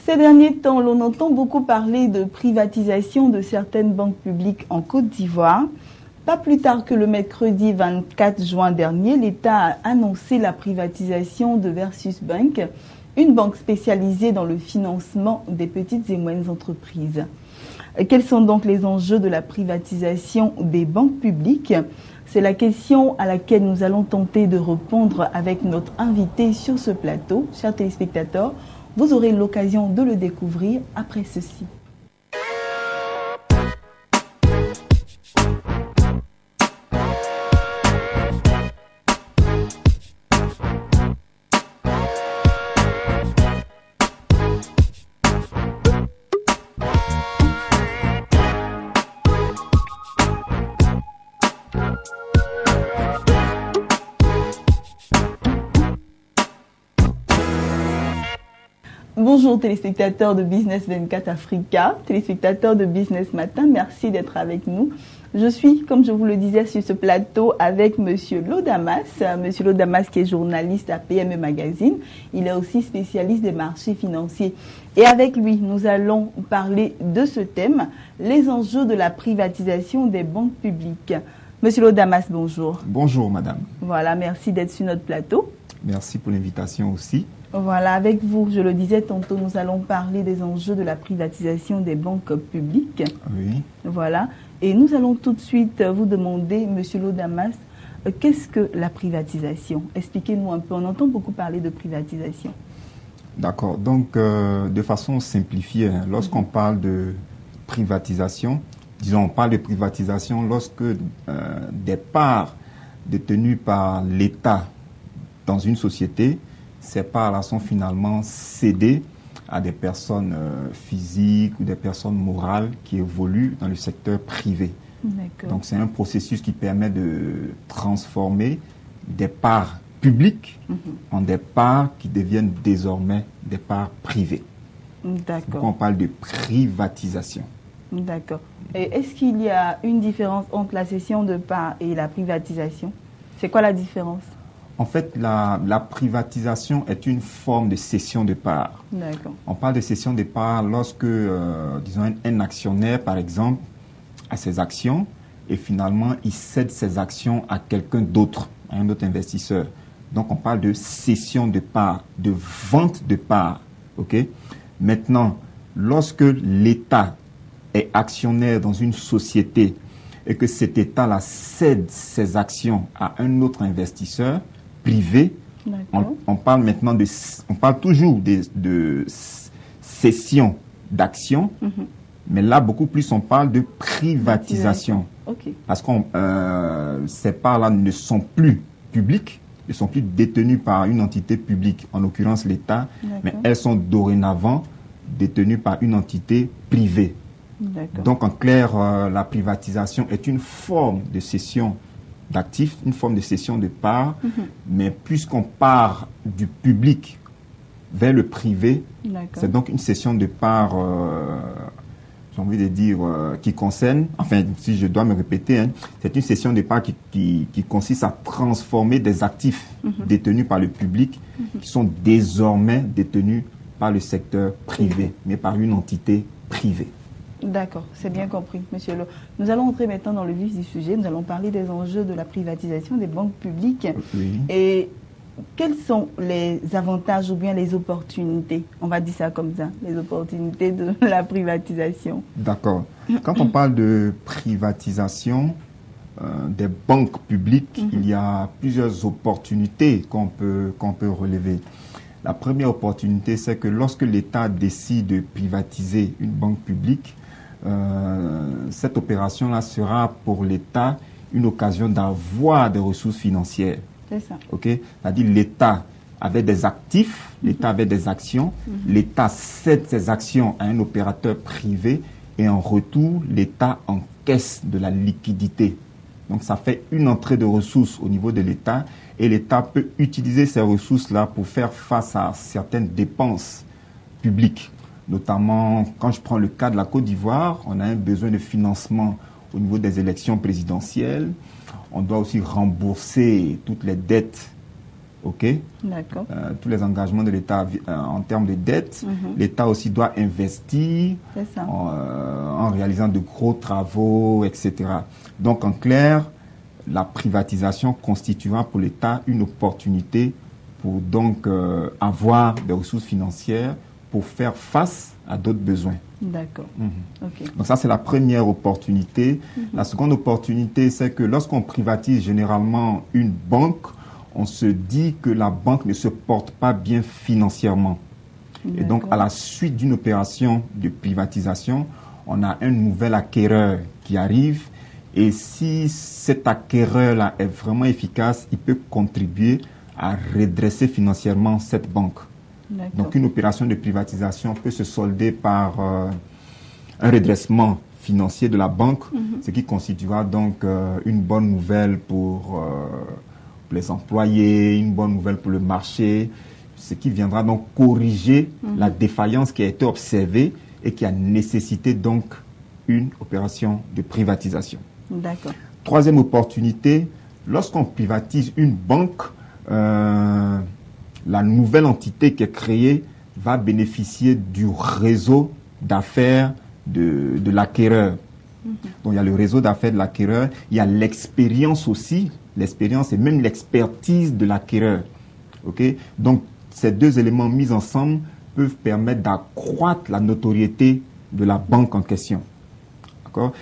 Ces derniers temps, l'on entend beaucoup parler de privatisation de certaines banques publiques en Côte d'Ivoire. Pas plus tard que le mercredi 24 juin dernier, l'État a annoncé la privatisation de Versus Bank, une banque spécialisée dans le financement des petites et moyennes entreprises. Quels sont donc les enjeux de la privatisation des banques publiques? C'est la question à laquelle nous allons tenter de répondre avec notre invité sur ce plateau. Chers téléspectateurs, vous aurez l'occasion de le découvrir après ceci. Bonjour téléspectateurs de Business 24 Africa, téléspectateurs de Business Matin, merci d'être avec nous. Je suis, comme je vous le disais, sur ce plateau avec Monsieur Lodamas. Monsieur Lodamas qui est journaliste à PME Magazine. Il est aussi spécialiste des marchés financiers. Et avec lui, nous allons parler de ce thème, les enjeux de la privatisation des banques publiques. Monsieur Lodamas, bonjour. Bonjour madame. Voilà, merci d'être sur notre plateau. Merci pour l'invitation aussi. Voilà, avec vous, je le disais tantôt, nous allons parler des enjeux de la privatisation des banques publiques. Oui. Voilà, et nous allons tout de suite vous demander, Monsieur Lodamas, qu'est-ce que la privatisation? Expliquez-nous un peu, on entend beaucoup parler de privatisation. D'accord, donc de façon simplifiée, lorsqu'on parle de privatisation, disons on parle de privatisation lorsque des parts détenues par l'État dans une société, ces parts-là sont finalement cédées à des personnes physiques ou des personnes morales qui évoluent dans le secteur privé. Donc c'est un processus qui permet de transformer des parts publiques en des parts qui deviennent désormais des parts privées. D'accord. On parle de privatisation. D'accord. Et est-ce qu'il y a une différence entre la cession de parts et la privatisation? C'est quoi la différence? En fait, la privatisation est une forme de cession de parts. On parle de cession de parts lorsque, disons, un actionnaire, par exemple, a ses actions et finalement, il cède ses actions à quelqu'un d'autre, à un autre investisseur. Donc, on parle de cession de parts, de vente de parts. Okay? Maintenant, lorsque l'État est actionnaire dans une société et que cet État-là cède ses actions à un autre investisseur privé, on parle maintenant on parle toujours de cession d'actions, mais là beaucoup plus on parle de privatisation. Parce que ces parts-là ne sont plus publiques, ne sont plus détenues par une entité publique, en l'occurrence l'État, mais elles sont dorénavant détenues par une entité privée. Donc en clair, la privatisation est une forme de cession d'actifs, une forme de cession de parts, mais puisqu'on part du public vers le privé, c'est donc une cession de parts, j'ai envie de dire, qui concerne, enfin si je dois me répéter, c'est une cession de parts qui consiste à transformer des actifs détenus par le public qui sont désormais détenus par le secteur privé, mais par une entité privée. D'accord, c'est bien compris, Monsieur Lo. Nous allons entrer maintenant dans le vif du sujet. Nous allons parler des enjeux de la privatisation des banques publiques. Et quels sont les avantages ou bien les opportunités, on va dire ça comme ça, les opportunités de la privatisation? D'accord. Quand on parle de privatisation des banques publiques, il y a plusieurs opportunités qu'on peut relever. La première opportunité, c'est que lorsque l'État décide de privatiser une banque publique, cette opération-là sera pour l'État une occasion d'avoir des ressources financières. C'est ça. C'est-à-dire l'État avait des actifs, l'État avait des actions, l'État cède ses actions à un opérateur privé et en retour, l'État encaisse de la liquidité. Donc ça fait une entrée de ressources au niveau de l'État et l'État peut utiliser ces ressources-là pour faire face à certaines dépenses publiques. Notamment, quand je prends le cas de la Côte d'Ivoire, on a un besoin de financement au niveau des élections présidentielles. On doit aussi rembourser toutes les dettes OK? D'accord. Tous les engagements de l'État en termes de dette. L'État aussi doit investir en réalisant de gros travaux, etc. Donc, en clair, la privatisation constituera pour l'État une opportunité pour donc avoir des ressources financières pour faire face à d'autres besoins. D'accord. Okay. Donc ça, c'est la première opportunité. La seconde opportunité, c'est que lorsqu'on privatise généralement une banque, on se dit que la banque ne se porte pas bien financièrement. Et donc, à la suite d'une opération de privatisation, on a un nouvel acquéreur qui arrive. Et si cet acquéreur-là est vraiment efficace, il peut contribuer à redresser financièrement cette banque. Donc, une opération de privatisation peut se solder par un redressement financier de la banque, ce qui constituera donc une bonne nouvelle pour les employés, une bonne nouvelle pour le marché, ce qui viendra donc corriger la défaillance qui a été observée et qui a nécessité donc une opération de privatisation. D'accord. Troisième opportunité, lorsqu'on privatise une banque, la nouvelle entité qui est créée va bénéficier du réseau d'affaires de l'acquéreur. Donc, il y a le réseau d'affaires de l'acquéreur, il y a l'expérience aussi, l'expérience et même l'expertise de l'acquéreur. Okay? Donc, ces deux éléments mis ensemble peuvent permettre d'accroître la notoriété de la banque en question. D'accord?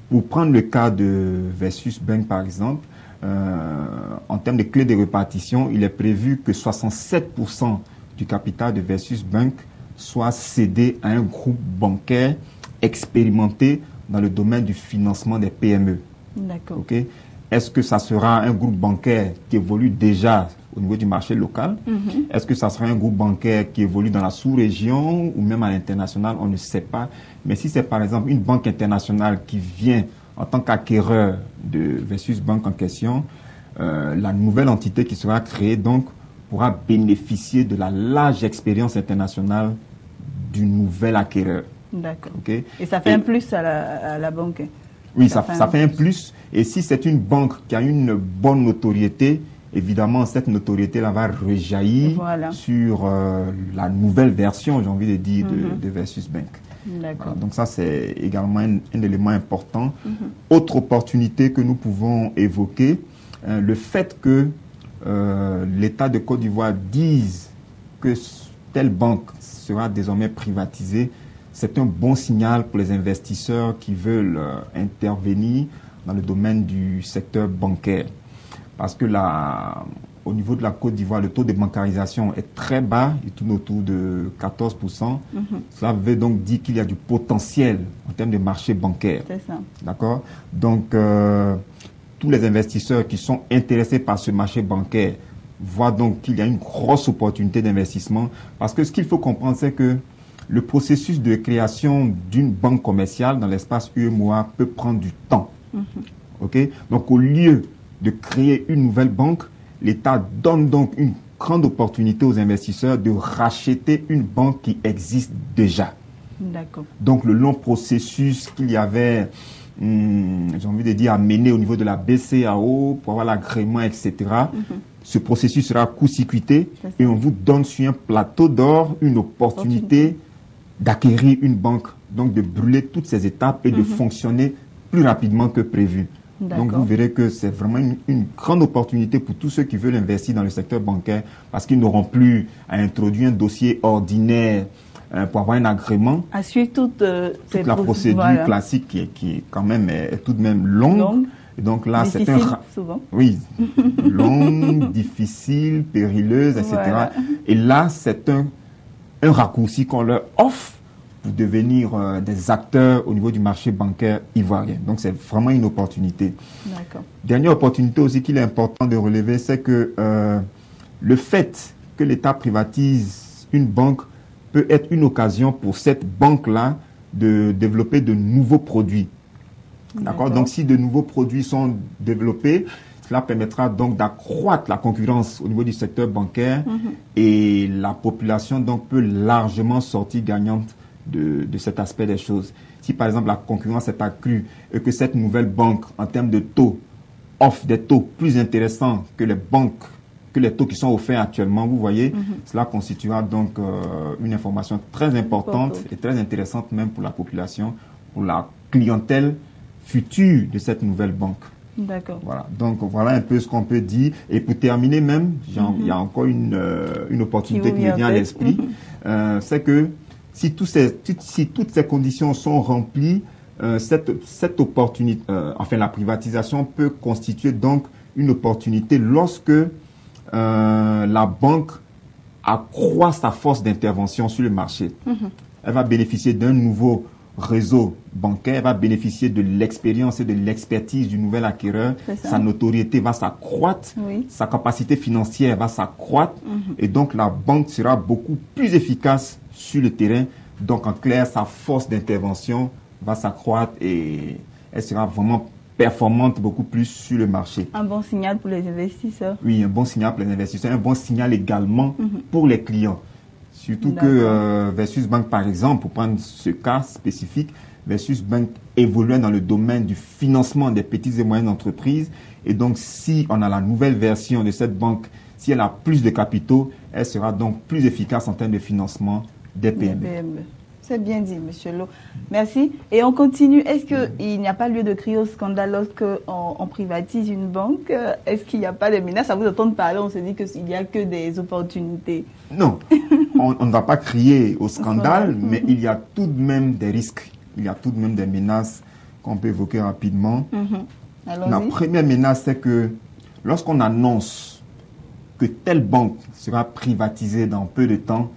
Pour prendre le cas de Versus Bank, par exemple, en termes de clés de répartition, il est prévu que 67% du capital de Versus Bank soit cédé à un groupe bancaire expérimenté dans le domaine du financement des PME. D'accord. Okay? Est-ce que ça sera un groupe bancaire qui évolue déjà au niveau du marché local? Est-ce que ça sera un groupe bancaire qui évolue dans la sous-région ou même à l'international? On ne sait pas. Mais si c'est par exemple une banque internationale qui vient en tant qu'acquéreur de Versus Bank en question, la nouvelle entité qui sera créée donc pourra bénéficier de la large expérience internationale du nouvel acquéreur. D'accord. Okay? Et ça fait un plus à la banque? Oui, ça fait un plus. Et si c'est une banque qui a une bonne notoriété, évidemment, cette notoriété-là va rejaillir sur la nouvelle version, j'ai envie de dire, de Versus Bank. Voilà, donc ça, c'est également un élément important. Autre opportunité que nous pouvons évoquer, le fait que l'État de Côte d'Ivoire dise que telle banque sera désormais privatisée, c'est un bon signal pour les investisseurs qui veulent intervenir dans le domaine du secteur bancaire. Parce que au niveau de la Côte d'Ivoire, le taux de bancarisation est très bas, il tourne autour de 14%. Cela veut donc dire qu'il y a du potentiel en termes de marché bancaire. C'est ça. D'accord? Donc, tous les investisseurs qui sont intéressés par ce marché bancaire voient donc qu'il y a une grosse opportunité d'investissement. Parce que ce qu'il faut comprendre, c'est que le processus de création d'une banque commerciale dans l'espace UEMOA peut prendre du temps. Okay? Donc, au lieu de créer une nouvelle banque, l'État donne donc une grande opportunité aux investisseurs de racheter une banque qui existe déjà. D'accord. Donc, le long processus qu'il y avait, j'ai envie de dire, à mener au niveau de la BCAO pour avoir l'agrément, etc., ce processus sera court-circuité et on vous donne sur un plateau d'or une opportunité d'acquérir une banque, donc de brûler toutes ces étapes et de fonctionner plus rapidement que prévu. Donc vous verrez que c'est vraiment une grande opportunité pour tous ceux qui veulent investir dans le secteur bancaire parce qu'ils n'auront plus à introduire un dossier ordinaire pour avoir un agrément. À suivre toute la procédure classique qui est quand même est tout de même longue. Et donc là, c'est souvent. Oui, longue, difficile, périleuse, etc. Et là, c'est un raccourci qu'on leur offre pour devenir des acteurs au niveau du marché bancaire ivoirien. Donc, c'est vraiment une opportunité. D'accord. Dernière opportunité aussi qu'il est important de relever, c'est que le fait que l'État privatise une banque peut être une occasion pour cette banque-là de développer de nouveaux produits. D'accord. Donc, si de nouveaux produits sont développés, cela permettra donc d'accroître la concurrence au niveau du secteur bancaire et la population donc peut largement sortir gagnante de cet aspect des choses. Si par exemple la concurrence est accrue et que cette nouvelle banque en termes de taux offre des taux plus intéressants que les banques que les taux qui sont offerts actuellement. Vous voyez, cela constituera donc une information très importante et très intéressante même pour la population, pour la clientèle future de cette nouvelle banque. D'accord. Voilà. Donc, voilà un peu ce qu'on peut dire. Et pour terminer même, il y a encore une opportunité qui me vient à l'esprit. C'est que si toutes ces conditions sont remplies, cette opportunité, enfin la privatisation peut constituer donc une opportunité lorsque la banque accroît sa force d'intervention sur le marché. Elle va bénéficier d'un nouveau réseau bancaire, va bénéficier de l'expérience et de l'expertise du nouvel acquéreur. Sa notoriété va s'accroître, sa capacité financière va s'accroître et donc la banque sera beaucoup plus efficace sur le terrain. Donc en clair, sa force d'intervention va s'accroître et elle sera vraiment performante beaucoup plus sur le marché. Un bon signal pour les investisseurs. Oui, un bon signal pour les investisseurs, un bon signal également pour les clients. Surtout que Versus Bank, par exemple, pour prendre ce cas spécifique, Versus Bank évoluait dans le domaine du financement des petites et moyennes entreprises. Et donc, si on a la nouvelle version de cette banque, si elle a plus de capitaux, elle sera donc plus efficace en termes de financement des PME. C'est bien dit, M. Lo. Merci. Et on continue. Est-ce qu'il n'y a pas lieu de crier au scandale lorsqu'on privatise une banque? Est-ce qu'il n'y a pas de menaces? À vous entendre parler, on se dit qu'il n'y a que des opportunités. Non, on ne va pas crier au scandale, mais il y a tout de même des risques. Il y a tout de même des menaces qu'on peut évoquer rapidement. La première menace, c'est que lorsqu'on annonce que telle banque sera privatisée dans peu de temps,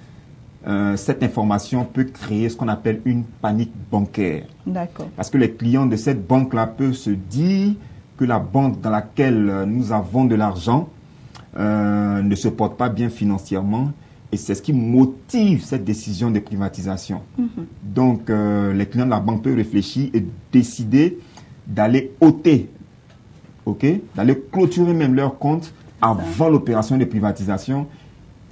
cette information peut créer ce qu'on appelle une panique bancaire. D'accord. Parce que les clients de cette banque-là peuvent se dire que la banque dans laquelle nous avons de l'argent ne se porte pas bien financièrement et c'est ce qui motive cette décision de privatisation. Donc, les clients de la banque peuvent réfléchir et décider d'aller ôter, d'aller clôturer même leur compte avant l'opération de privatisation.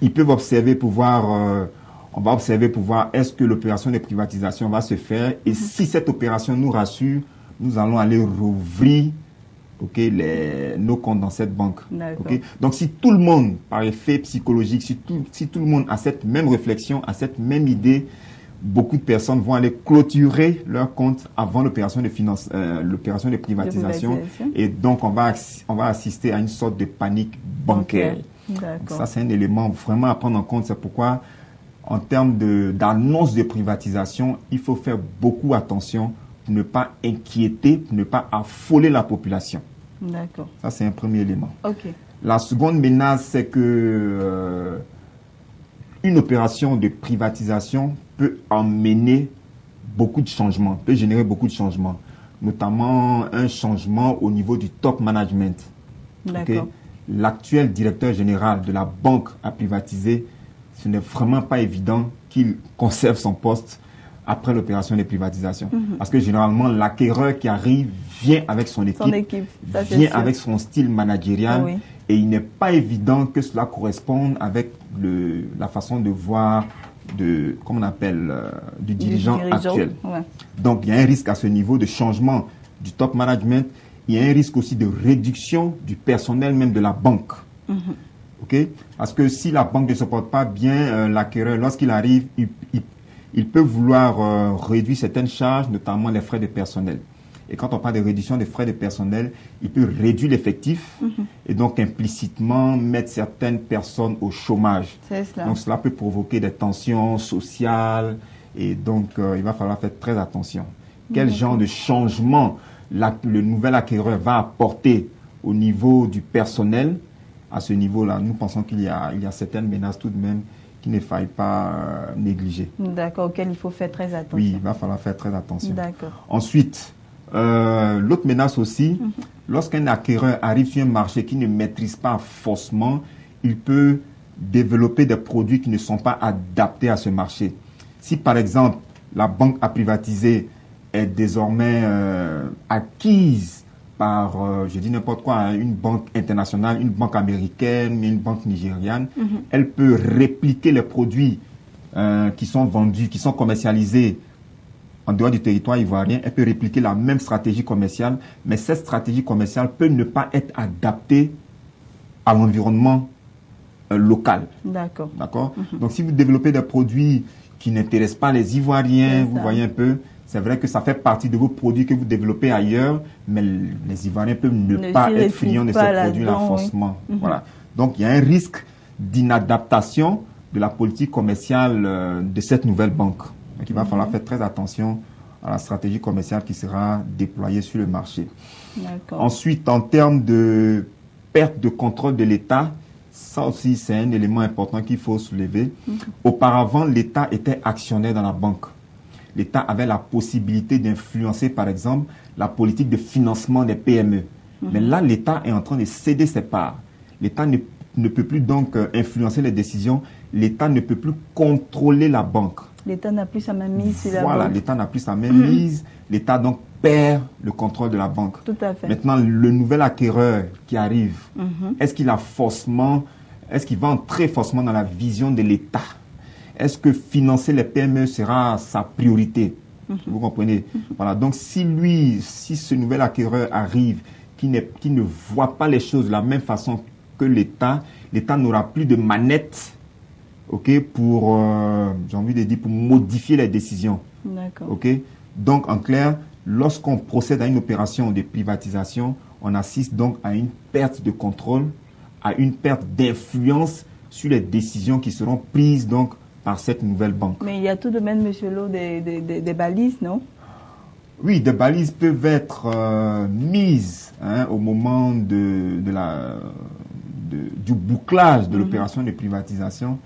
Ils peuvent observer pour voir... on va observer pour voir est-ce que l'opération de privatisation va se faire et si cette opération nous rassure, nous allons aller rouvrir nos comptes dans cette banque. Donc si tout le monde, par effet psychologique, si tout le monde a cette même réflexion, a cette même idée, beaucoup de personnes vont aller clôturer leur compte avant l'opération de privatisation et donc on va assister à une sorte de panique bancaire. Donc ça c'est un élément vraiment à prendre en compte, c'est pourquoi en termes d'annonce de privatisation, il faut faire beaucoup attention pour ne pas inquiéter, pour ne pas affoler la population. D'accord. Ça, c'est un premier élément. La seconde menace, c'est que une opération de privatisation peut emmener beaucoup de changements, peut générer beaucoup de changements, notamment un changement au niveau du top management. L'actuel directeur général de la banque à privatiser, ce n'est vraiment pas évident qu'il conserve son poste après l'opération de privatisation. Parce que généralement, l'acquéreur qui arrive vient avec son équipe vient avec son style managérial et il n'est pas évident que cela corresponde avec la façon de voir du dirigeant actuel. Donc, il y a un risque à ce niveau de changement du top management. Il y a un risque aussi de réduction du personnel même de la banque. Parce que si la banque ne se porte pas bien, l'acquéreur, lorsqu'il arrive, il peut vouloir réduire certaines charges, notamment les frais de personnel. Et quand on parle de réduction des frais de personnel, il peut réduire l'effectif et donc implicitement mettre certaines personnes au chômage. Donc cela peut provoquer des tensions sociales et donc il va falloir faire très attention. Quel genre de changement le nouvel acquéreur va apporter au niveau du personnel? À ce niveau-là, nous pensons qu'il y a certaines menaces tout de même qu'il ne faille pas négliger. D'accord, auquel il faut faire très attention. Oui, il va falloir faire très attention. D'accord. Ensuite, l'autre menace aussi, lorsqu'un acquéreur arrive sur un marché qui ne maîtrise pas forcément, il peut développer des produits qui ne sont pas adaptés à ce marché. Si par exemple, la banque à privatiser est désormais acquise par, je dis n'importe quoi, une banque internationale, une banque américaine, une banque nigériane, elle peut répliquer les produits qui sont vendus, qui sont commercialisés en dehors du territoire ivoirien. Elle peut répliquer la même stratégie commerciale, mais cette stratégie commerciale peut ne pas être adaptée à l'environnement locales. D'accord. D'accord. Donc, si vous développez des produits qui n'intéressent pas les Ivoiriens, vous voyez un peu, c'est vrai que ça fait partie de vos produits que vous développez ailleurs, mais les Ivoiriens peuvent ne pas être friands de ces produits-là forcément. Voilà. Donc, il y a un risque d'inadaptation de la politique commerciale de cette nouvelle banque. Donc, il va falloir faire très attention à la stratégie commerciale qui sera déployée sur le marché. Ensuite, en termes de perte de contrôle de l'État, ça aussi, c'est un élément important qu'il faut soulever. Auparavant, l'État était actionnaire dans la banque. L'État avait la possibilité d'influencer, par exemple, la politique de financement des PME. Mais là, l'État est en train de céder ses parts. L'État ne peut plus donc influencer les décisions. L'État ne peut plus contrôler la banque. L'État n'a plus sa main mise sur la banque. Voilà, l'État n'a plus sa main mise. L'État donc perd le contrôle de la banque. Tout à fait. Maintenant, le nouvel acquéreur qui arrive, est-ce qu'il va entrer forcément dans la vision de l'État? Est-ce que financer les PME sera sa priorité? Vous comprenez? Voilà. Donc, si ce nouvel acquéreur arrive, qui ne voit pas les choses de la même façon que l'État n'aura plus de manette, pour, j'ai envie de dire, pour modifier les décisions. D'accord. Donc, en clair, lorsqu'on procède à une opération de privatisation, on assiste donc à une perte de contrôle, à une perte d'influence sur les décisions qui seront prises donc par cette nouvelle banque. Mais il y a tout de même, M. Lo, des balises, non? Oui, des balises peuvent être mises au moment du bouclage de l'opération de privatisation.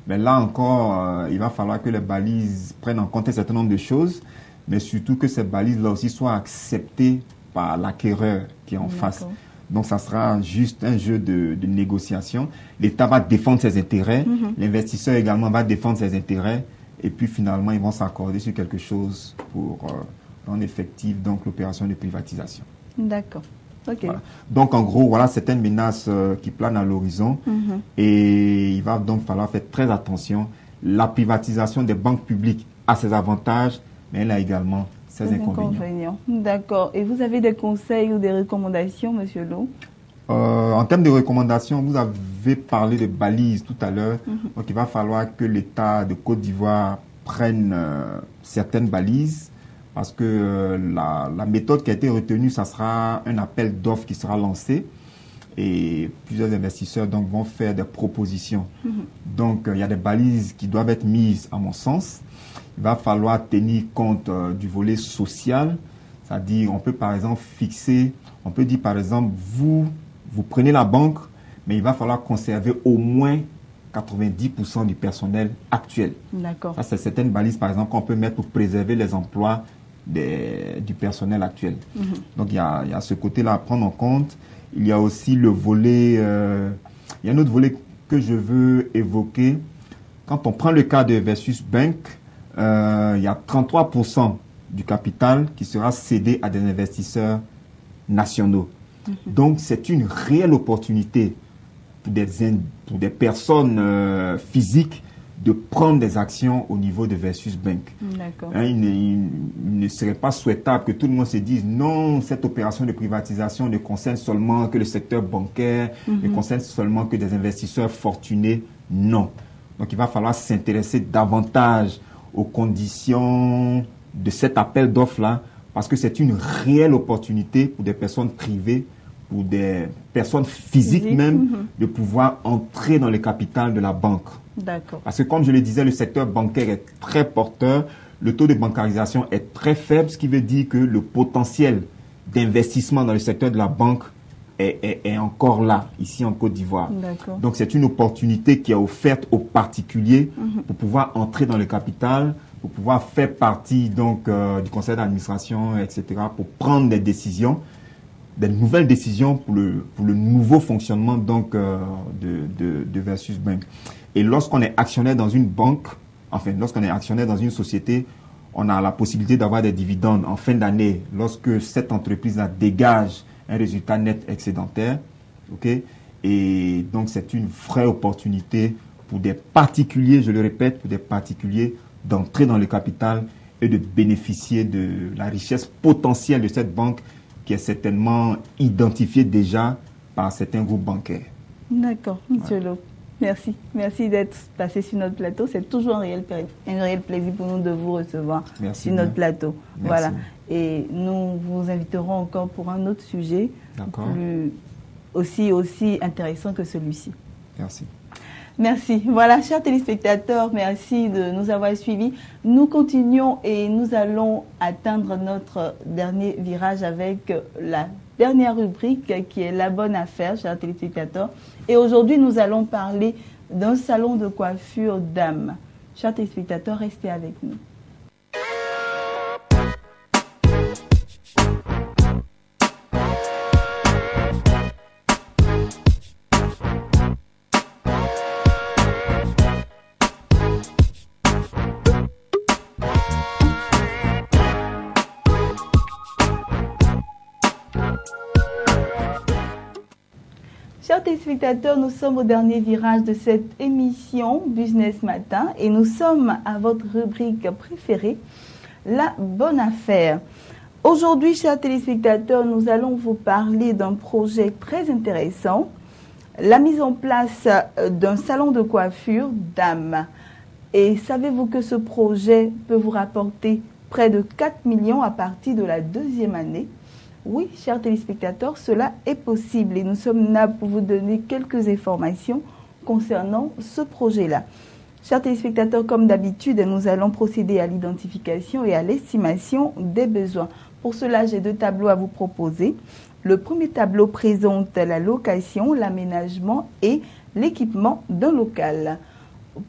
Mais là encore, il va falloir que les balises prennent en compte un certain nombre de choses, mais surtout que ces balises-là aussi soient acceptées par l'acquéreur qui est en face. Donc, ça sera juste un jeu de négociation. L'État va défendre ses intérêts, l'investisseur également va défendre ses intérêts, et puis finalement, ils vont s'accorder sur quelque chose pour rendre effective donc l'opération de privatisation. D'accord. Voilà. Donc, en gros, voilà certaines menaces qui planent à l'horizon, et il va donc falloir faire très attention. La privatisation des banques publiques a ses avantages, mais elle a également ses inconvénients. D'accord. Et vous avez des conseils ou des recommandations, M. Lo? En termes de recommandations, vous avez parlé de balises tout à l'heure. Donc, il va falloir que l'État de Côte d'Ivoire prenne certaines balises, parce que la méthode qui a été retenue, ça sera un appel d'offres qui sera lancé, et plusieurs investisseurs donc vont faire des propositions. Donc, il y a des balises qui doivent être mises, à mon sens. Il va falloir tenir compte du volet social, c'est-à-dire on peut par exemple on peut dire par exemple, vous prenez la banque, mais il va falloir conserver au moins 90% du personnel actuel. D'accord. Ça, c'est certaines balises par exemple qu'on peut mettre pour préserver les emplois du personnel actuel. Donc il y a ce côté-là à prendre en compte. Il y a aussi le volet, il y a un autre volet que je veux évoquer. Quand on prend le cas de Versus Bank, il y a 33% du capital qui sera cédé à des investisseurs nationaux. Donc, c'est une réelle opportunité pour des personnes physiques de prendre des actions au niveau de Versus Bank. Il ne serait pas souhaitable que tout le monde se dise non, cette opération de privatisation ne concerne seulement que le secteur bancaire, ne concerne seulement que des investisseurs fortunés. Non. Donc, il va falloir s'intéresser davantage aux conditions de cet appel d'offres-là, parce que c'est une réelle opportunité pour des personnes privées, pour des personnes physiques même, de pouvoir entrer dans le capital de la banque. D'accord. Parce que comme je le disais, le secteur bancaire est très porteur, le taux de bancarisation est très faible, ce qui veut dire que le potentiel d'investissement dans le secteur de la banque est encore là, ici en Côte d'Ivoire. Donc c'est une opportunité qui est offerte aux particuliers pour pouvoir entrer dans le capital, pour pouvoir faire partie donc du conseil d'administration, etc., pour prendre des décisions, des nouvelles décisions pour le nouveau fonctionnement donc de Versus Bank. Et lorsqu'on est actionnaire dans une banque, enfin lorsqu'on est actionnaire dans une société, on a la possibilité d'avoir des dividendes en fin d'année lorsque cette entreprise-là dégage un résultat net excédentaire. Et donc c'est une vraie opportunité pour des particuliers, je le répète, pour des particuliers d'entrer dans le capital et de bénéficier de la richesse potentielle de cette banque qui est certainement identifiée déjà par certains groupes bancaires. D'accord, M. Lo. Merci. Merci d'être passé sur notre plateau. C'est toujours un réel plaisir pour nous de vous recevoir sur notre plateau. Merci. Voilà. Et nous vous inviterons encore pour un autre sujet aussi intéressant que celui-ci. Merci. Merci. Voilà, chers téléspectateurs, merci de nous avoir suivis. Nous continuons et nous allons atteindre notre dernier virage avec la dernière rubrique qui est la bonne affaire, chers téléspectateurs. Et aujourd'hui, nous allons parler d'un salon de coiffure dames. Chers téléspectateurs, restez avec nous. Chers téléspectateurs, nous sommes au dernier virage de cette émission Business Matin et nous sommes à votre rubrique préférée, la bonne affaire. Aujourd'hui, chers téléspectateurs, nous allons vous parler d'un projet très intéressant, la mise en place d'un salon de coiffure dames. Et savez-vous que ce projet peut vous rapporter près de 4 millions à partir de la deuxième année? Oui, chers téléspectateurs, cela est possible et nous sommes là pour vous donner quelques informations concernant ce projet-là. Chers téléspectateurs, comme d'habitude, nous allons procéder à l'identification et à l'estimation des besoins. Pour cela, j'ai 2 tableaux à vous proposer. Le premier tableau présente la location, l'aménagement et l'équipement d'un local.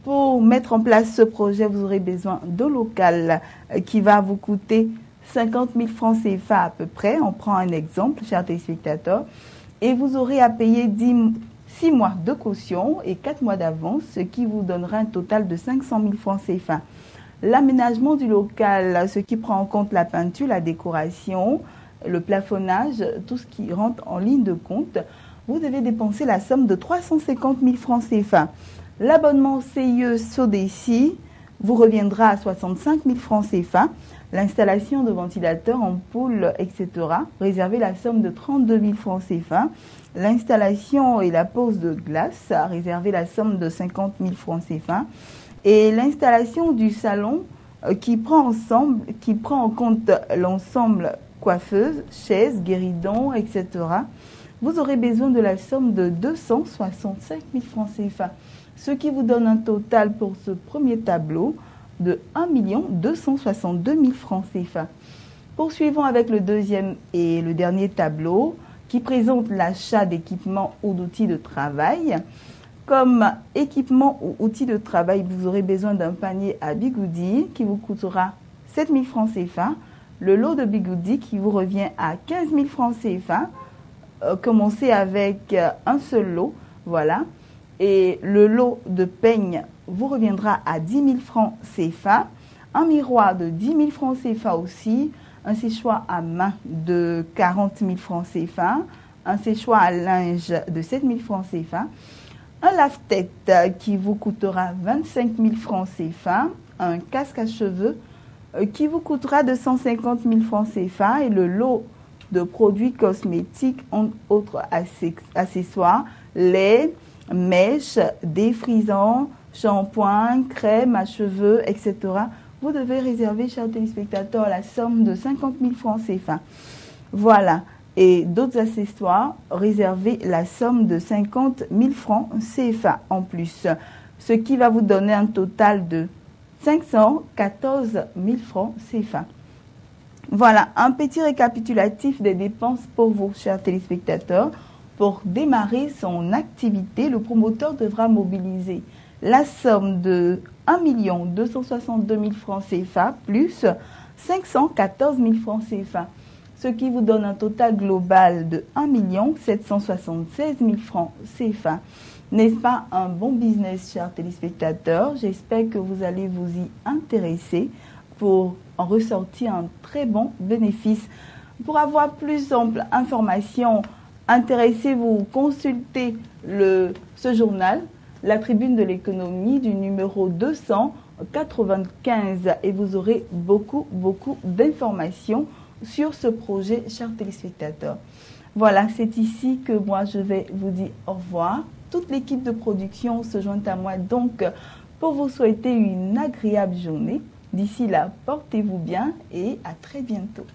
Pour mettre en place ce projet, vous aurez besoin d'un local qui va vous coûter 50 000 francs CFA à peu près. On prend un exemple, chers téléspectateurs. Et vous aurez à payer 6 mois de caution et 4 mois d'avance, ce qui vous donnera un total de 500 000 francs CFA. L'aménagement du local, ce qui prend en compte la peinture, la décoration, le plafonnage, tout ce qui rentre en ligne de compte, vous devez dépenser la somme de 350 000 francs CFA. L'abonnement CIE SODECI vous reviendra à 65 000 francs CFA. L'installation de ventilateurs, ampoules, etc. réservez la somme de 32 000 francs CFA. L'installation et la pose de glace, réservez la somme de 50 000 francs CFA. Et l'installation du salon qui prend en compte l'ensemble coiffeuse, chaises, guéridons, etc. Vous aurez besoin de la somme de 265 000 francs CFA. Ce qui vous donne un total pour ce premier tableau de 1 262 000 francs CFA. Poursuivons avec le deuxième et le dernier tableau qui présente l'achat d'équipements ou d'outils de travail. Comme équipement ou outils de travail, vous aurez besoin d'un panier à bigoudi qui vous coûtera 7 000 francs CFA. Le lot de bigoudi qui vous revient à 15 000 francs CFA. Commencez avec un seul lot, voilà. Et le lot de peignes vous reviendra à 10 000 francs CFA. Un miroir de 10 000 francs CFA aussi. Un séchoir à main de 40 000 francs CFA. Un séchoir à linge de 7 000 francs CFA. Un lave-tête qui vous coûtera 25 000 francs CFA. Un casque à cheveux qui vous coûtera 250 000 francs CFA. Et le lot de produits cosmétiques, entre autres accessoires, lait, mèches, défrisants, shampoing, crème à cheveux, etc. Vous devez réserver, chers téléspectateurs, la somme de 50 000 francs CFA. Voilà. Et d'autres accessoires, réservez la somme de 50 000 francs CFA en plus. Ce qui va vous donner un total de 514 000 francs CFA. Voilà, un petit récapitulatif des dépenses pour vous, chers téléspectateurs. Pour démarrer son activité, le promoteur devra mobiliser la somme de 1 262 000 francs CFA plus 514 000 francs CFA, ce qui vous donne un total global de 1 776 000 francs CFA. N'est-ce pas un bon business, chers téléspectateurs? J'espère que vous allez vous y intéresser pour en ressortir un très bon bénéfice. Pour avoir plus d'ample information, intéressez-vous, consultez ce journal, la Tribune de l'économie du numéro 295 et vous aurez beaucoup d'informations sur ce projet, chers téléspectateurs. Voilà, c'est ici que moi je vais vous dire au revoir toute l'équipe de production se joint à moi donc pour vous souhaiter une agréable journée. D'ici là, portez-vous bien et à très bientôt.